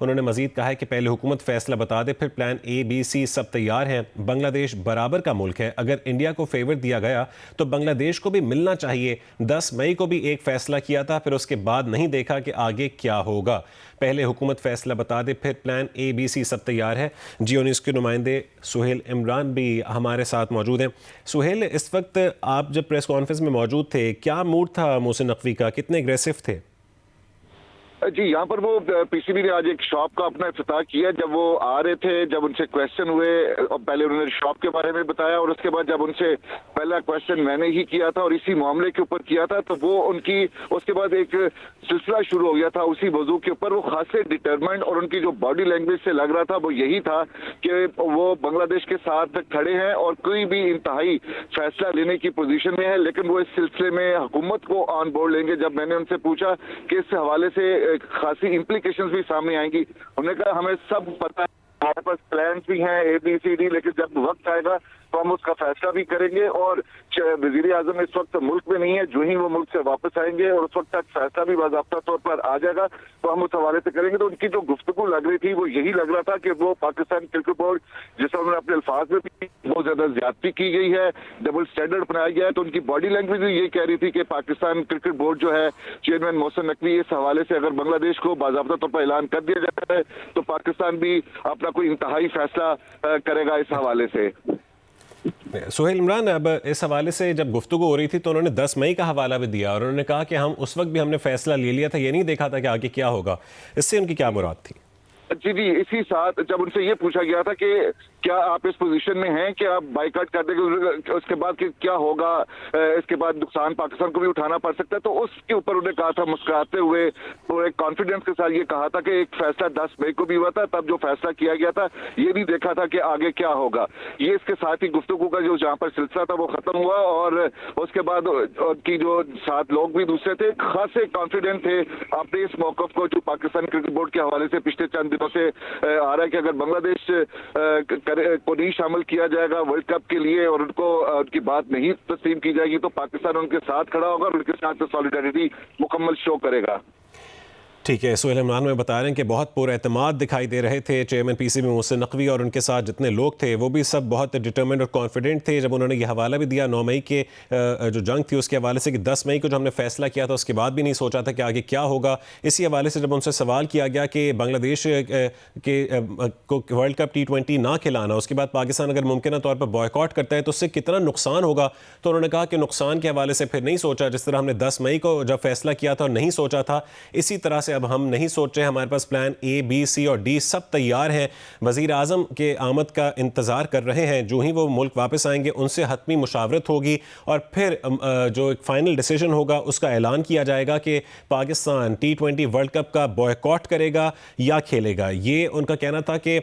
उन्होंने मजीद कहा है कि पहले हुकूमत फैसला बता दे, फिर प्लान A, B, C सब तैयार हैं। बांग्लादेश बराबर का मुल्क है, अगर इंडिया को फेवर दिया गया तो बांग्लादेश को भी मिलना चाहिए। 10 मई को भी एक फैसला किया था, फिर उसके बाद नहीं देखा कि आगे क्या होगा। पहले हुकूमत फैसला बता दे, फिर प्लान A, B, C सब तैयार है। जियो न्यूज़ के नुमाइंदे सुहेल इमरान भी हमारे साथ मौजूद हैं। सुहेल, इस वक्त आप जब प्रेस कॉन्फ्रेंस में मौजूद थे, क्या मूड था मोहसिन नकवी का, कितने एग्रेसिव थे? जी, यहाँ पर वो पीसीबी ने आज एक शॉप का अपना इफ्तिताह किया। जब वो आ रहे थे, जब उनसे क्वेश्चन हुए, पहले उन्होंने शॉप के बारे में बताया और उसके बाद जब उनसे पहला क्वेश्चन मैंने ही किया था और इसी मामले के ऊपर किया था, तो वो उनकी उसके बाद एक सिलसिला शुरू हो गया था उसी मौजू के ऊपर। वो खासे डिटरमाइंड और उनकी जो बॉडी लैंग्वेज से लग रहा था वो यही था कि वो बांग्लादेश के साथ खड़े हैं और कोई भी इंतहाई फैसला लेने की पोजीशन में है, लेकिन वो इस सिलसिले में हुकूमत को ऑन बोर्ड लेंगे। जब मैंने उनसे पूछा कि इस हवाले से खासी इम्प्लीकेशंस भी सामने आएंगी, हमने कहा हमें सब पता है, हमारे पास प्लान भी हैं ABCD, लेकिन जब वक्त आएगा तो हम उसका फैसला भी करेंगे। और वजीर आजम इस वक्त मुल्क में नहीं है, जो ही वो मुल्क से वापस आएंगे और उस वक्त तक फैसला भी बाज़ाब्ता तौर पर आ जाएगा तो हम उस हवाले से करेंगे। तो उनकी जो गुफ्तगू लग रही थी वो यही लग रहा था कि वो पाकिस्तान क्रिकेट बोर्ड, जिस उन्होंने अपने अल्फाज में भी बहुत ज्यादा ज्यादती की गई है, डबल स्टैंडर्ड बनाया गया है, तो उनकी बॉडी लैंग्वेज भी ये कह रही थी कि पाकिस्तान क्रिकेट बोर्ड जो है, चेयरमैन मोहसिन नकवी, इस हवाले से अगर बांग्लादेश को बाज़ाब्ता तौर पर ऐलान कर दिया जाता है तो पाकिस्तान भी अपना कोई इंतहाई फैसला करेगा इस हवाले से। सुहेल इमरान, अब इस हवाले से जब गुफ्तगू हो रही थी तो उन्होंने 10 मई का हवाला भी दिया और उन्होंने कहा कि हम उस वक्त भी हमने फैसला ले लिया था, ये नहीं देखा था कि आगे क्या होगा। इससे उनकी क्या मुराद थी? जी, इसी साथ जब उनसे ये पूछा गया था कि क्या आप इस पोजीशन में हैं कि आप बाइकआउट कर देंगे, उसके बाद क्या होगा, इसके बाद नुकसान पाकिस्तान को भी उठाना पड़ सकता है, तो उसके ऊपर उन्होंने कहा था मुस्कुराते हुए, तो एक कॉन्फिडेंस के साथ ये कहा था कि एक फैसला 10 मई को भी हुआ था, तब जो फैसला किया गया था ये नहीं देखा था कि आगे क्या होगा। ये इसके साथ ही गुफ्तगू का जो जहाँ पर सिलसिला था वो खत्म हुआ और उसके बाद उनकी जो 7 लोग भी दूसरे थे खासे कॉन्फिडेंट थे अपने इस मौकफ को, जो पाकिस्तान क्रिकेट बोर्ड के हवाले से पिछले चंद दिनों से आ रहा है कि अगर बांग्लादेश को नहीं शामिल किया जाएगा वर्ल्ड कप के लिए और उनको उनकी बात नहीं तस्लीम की जाएगी तो पाकिस्तान उनके साथ खड़ा होगा और उनके साथ सॉलिडारिटी मुकम्मल शो करेगा। ठीक है, सुहेल इमरान में बता रहे हैं कि बहुत पुरएतमाद दिखाई दे रहे थे चेयरमैन पीसीबी मोहसिन नकवी और उनके साथ जितने लोग थे वो भी सब बहुत डिटरमिन्ड और कॉन्फिडेंट थे। जब उन्होंने ये हवाला भी दिया 9 मई के जो जंग थी उसके हवाले से कि 10 मई को जो हमने फैसला किया था उसके बाद भी नहीं सोचा था कि आगे क्या होगा। इसी हवाले से जब उनसे सवाल किया गया कि बांग्लादेश के को वर्ल्ड कप T20 ना खिलाना, उसके बाद पाकिस्तान अगर मुमकिन तौर पर बॉयकॉट करता है तो उससे कितना नुकसान होगा, तो उन्होंने कहा कि नुकसान के हवाले से फिर नहीं सोचा। जिस तरह हमने 10 मई को जब फैसला किया था और नहीं सोचा था, इसी तरह से अब हम नहीं सोच रहे। हमारे पास प्लान A, B, C और D सब तैयार हैं। वज़ीर आज़म के आमद का इंतज़ार कर रहे हैं। जो ही वो मुल्क वापस आएंगे उनसे हतमी मुशावरत होगी और फिर जो एक फ़ाइनल डिसीजन होगा उसका ऐलान किया जाएगा कि पाकिस्तान T20 वर्ल्ड कप का बॉयकॉट करेगा या खेलेगा। ये उनका कहना था कि